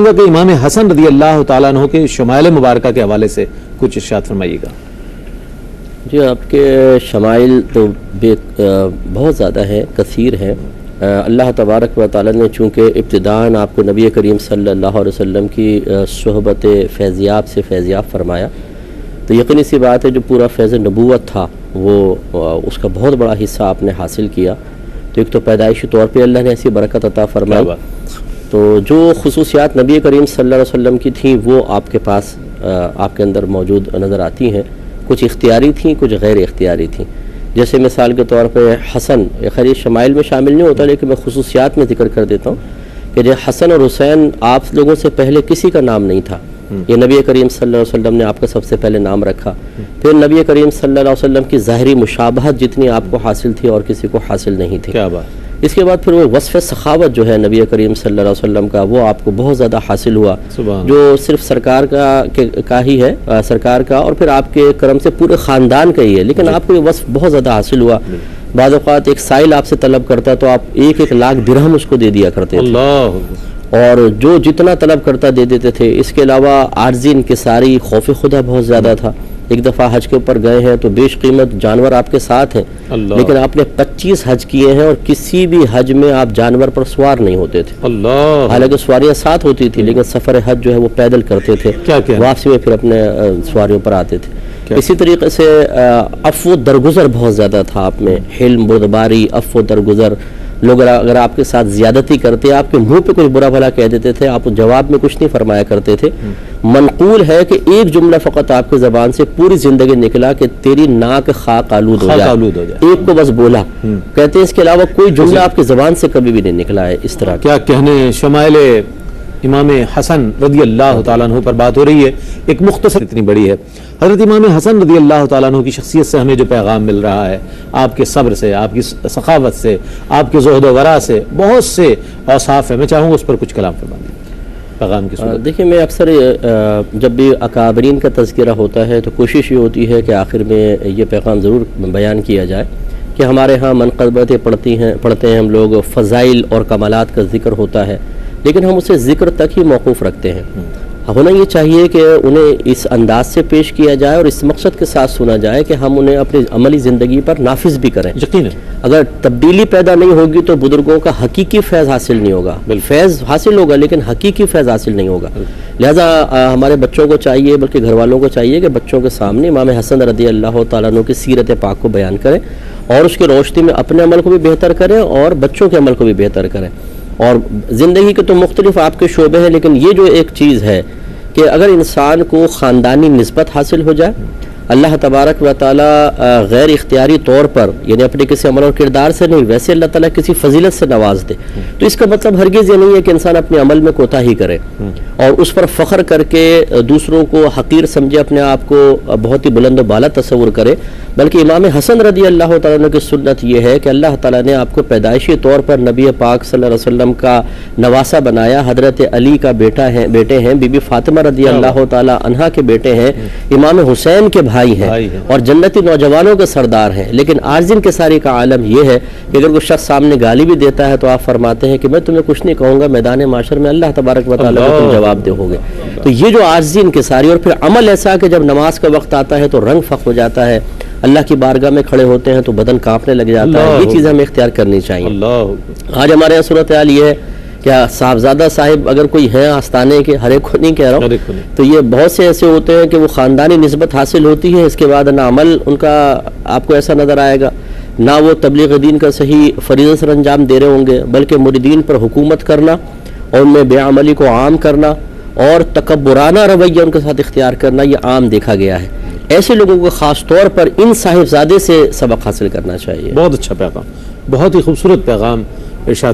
چاہوں گا کہ امام حسن رضی اللہ تعالیٰ عنہ کے شمائل مبارکہ کے حوالے سے کچھ ارشاد فرمائیے گا۔ جی آپ کے شمائل تو بہت زیادہ ہیں، کثیر ہیں۔ اللہ تبارک و تعالیٰ نے چونکہ ابتداً آپ کو نبی کریم صلی اللہ علیہ وسلم کی صحبت فیضیاب سے فیضیاب فرمایا، تو یقینی سی بات ہے جو پورا فیض نبوت تھا وہ اس کا بہت بڑا حصہ آپ نے حاصل کیا۔ تو ایک تو پیدائشی طور پہ اللہ نے ایسی برکت عطا فرمائی، تو جو خصوصیات نبی کریم صلی اللہ علیہ وسلم کی تھیں وہ آپ کے پاس آپ کے اندر موجود نظر آتی ہیں۔ کچھ اختیاری تھیں، کچھ غیر اختیاری تھیں۔ جیسے مثال کے طور پہ حسن، خیر شمائل میں شامل نہیں ہوتا لیکن میں خصوصیات میں ذکر کر دیتا ہوں کہ جو حسن اور حسین آپ لوگوں سے پہلے کسی کا نام نہیں تھا، یہ نبی کریم صلی اللہ علیہ وسلم نے آپ کا سب سے پہلے نام رکھا۔ پھر نبی کریم صلی اللہ علیہ وسلم کی ظاہری مشابہت جتنی آپ کو حاصل تھی اور کسی کو حاصل نہیں تھی۔ کیا بات۔ اس کے بعد پھر وہ وصف سخاوت جو ہے نبی کریم صلی اللہ علیہ وسلم کا، وہ آپ کو بہت زیادہ حاصل ہوا، جو صرف سرکار کا ہی ہے، سرکار کا اور پھر آپ کے کرم سے پورے خاندان کا ہی ہے، لیکن آپ کو یہ وصف بہت زیادہ حاصل ہوا۔ بعض اوقات ایک سائل آپ سے طلب کرتا تو آپ 1 لاکھ درہم اس کو دے دیا کرتے تھے، اور جو جتنا طلب کرتا دے دیتے تھے۔ اس کے علاوہ عارضی انکساری، خوف خدا بہت زیادہ تھا۔ ایک دفعہ حج کے اوپر گئے ہیں تو بیش قیمت جانور آپ کے ساتھ ہیں، لیکن آپ نے 25 حج کیے ہیں اور کسی بھی حج میں آپ جانور پر سوار نہیں ہوتے تھے۔ حالانکہ سواریاں ساتھ ہوتی تھی لیکن سفر حج جو ہے وہ پیدل کرتے تھے، واپسی میں پھر اپنے سواریوں پر آتے تھے۔ اسی طریقے سے عفو درگزر بہت زیادہ تھا آپ میں، حلم، بردباری، عفو درگزر۔ لوگ اگر آپ کے ساتھ زیادتی کرتے، آپ کے منہ پہ کچھ برا بھلا کہہ دیتے تھے، آپ جواب میں کچھ نہیں فرمایا کرتے تھے۔ منقول ہے کہ ایک جملہ فقط آپ کی زبان سے پوری زندگی نکلا کہ تیری ناک خاک آلود ہو جائے، ایک کو بس بولا، کہتے ہیں اس کے علاوہ کوئی جملہ آپ کی زبان سے کبھی بھی نہیں نکلا ہے اس طرح۔ کیا کہنے شمائل امام حسن رضی اللہ تعالیٰ عنہ پر بات ہو رہی ہے، ایک مختصر اتنی بڑی ہے۔ حضرت امام حسن رضی اللہ تعالیٰ عنہ کی شخصیت سے ہمیں جو پیغام مل رہا ہے، آپ کے صبر سے، آپ کی سخاوت سے، آپ کے زہد و ورع سے، بہت سے اوصاف ہیں، میں چاہوں گا اس پر کچھ کلام فرمائیں پیغام کی صورت۔ دیکھیں میں اکثر جب بھی اکابرین کا تذکرہ ہوتا ہے تو کوشش یہ ہوتی ہے کہ آخر میں یہ پیغام ضرور بیان کیا جائے کہ ہمارے ہاں منقبتیں پڑھتے ہیں ہم لوگ، فضائل اور کمالات کا ذکر ہوتا ہے، لیکن ہم اسے ذکر تک ہی موقوف رکھتے ہیں۔ ہونا یہ چاہیے کہ انہیں اس انداز سے پیش کیا جائے اور اس مقصد کے ساتھ سنا جائے کہ ہم انہیں اپنی عملی زندگی پر نافذ بھی کریں۔ یقیناً اگر تبدیلی پیدا نہیں ہوگی تو بزرگوں کا حقیقی فیض حاصل نہیں ہوگا، فیض حاصل ہوگا لیکن حقیقی فیض حاصل نہیں ہوگا۔ لہٰذا ہمارے بچوں کو چاہیے، بلکہ گھر والوں کو چاہیے کہ بچوں کے سامنے امام حسن رضی اللہ تعالیٰ عنہ کی سیرت پاک کو بیان کریں اور اس کی روشنی میں اپنے عمل کو بھی بہتر کریں اور بچوں کے عمل کو بھی بہتر کریں۔ اور زندگی کے تو مختلف آپ کے شعبے ہیں، لیکن یہ جو ایک چیز ہے کہ اگر انسان کو خاندانی نسبت حاصل ہو جائے، اللہ تبارک و تعالیٰ غیر اختیاری طور پر، یعنی اپنے کسی عمل اور کردار سے نہیں، ویسے اللہ تعالیٰ کسی فضیلت سے نواز دے، تو اس کا مطلب ہرگز یہ نہیں ہے کہ انسان اپنے عمل میں کوتاہی کرے اور اس پر فخر کر کے دوسروں کو حقیر سمجھے، اپنے آپ کو بہت ہی بلند و بالا تصور کرے، بلکہ امام حسن رضی اللہ تعالیٰ عنہ کی سنت یہ ہے کہ اللہ تعالیٰ نے آپ کو پیدائشی طور پر نبی پاک صلی اللہ علیہ وسلم کا نواسا بنایا، حضرت علی کا بیٹے ہیں، بی بی فاطمہ رضی اللہ تعالیٰ عنہا کے بیٹے ہیں، امام حسین کے بھائی ہیں اور جنتی نوجوانوں کے سردار ہیں۔ لیکن عارض انکساری کا عالم یہ ہے کہ اگر کوئی شخص سامنے گالی بھی دیتا ہے تو آپ فرماتے ہیں کہ میں تمہیں کچھ نہیں کہوں گا، میدان معاشر میں اللہ تبارک و تعالیٰ کو تم جواب دو گے۔ تو یہ جو عارضی انکساری، اور پھر عمل ایسا کہ جب نماز کا وقت آتا ہے تو رنگ فخ ہو جاتا ہے، اللہ کی بارگاہ میں کھڑے ہوتے ہیں تو بدن کانپنے لگ جاتا ہے، یہ چیزیں ہمیں اختیار کرنی چاہیے۔ آج ہمارے یہاں صورتحال یہ ہے کیا صاحبزادہ صاحب اگر کوئی ہے آستانے کے، ہر ایک کو نہیں کہہ رہا ہوں، تو یہ بہت سے ایسے ہوتے ہیں کہ وہ خاندانی نسبت حاصل ہوتی ہے، اس کے بعد نہ عمل ان کا آپ کو ایسا نظر آئے گا، نہ وہ تبلیغ دین کا صحیح فریضہ سر انجام دے رہے ہوں گے، بلکہ مریدین پر حکومت کرنا اور ان میں بے عملی کو عام کرنا اور تکبرانہ رویہ ان کے ساتھ اختیار کرنا، یہ عام دیکھا گیا ہے۔ ایسے لوگوں کو خاص طور پر ان صاحبزادے سے سبق حاصل کرنا چاہیے۔ بہت اچھا پیغام، بہت ہی خوبصورت پیغام ارشاد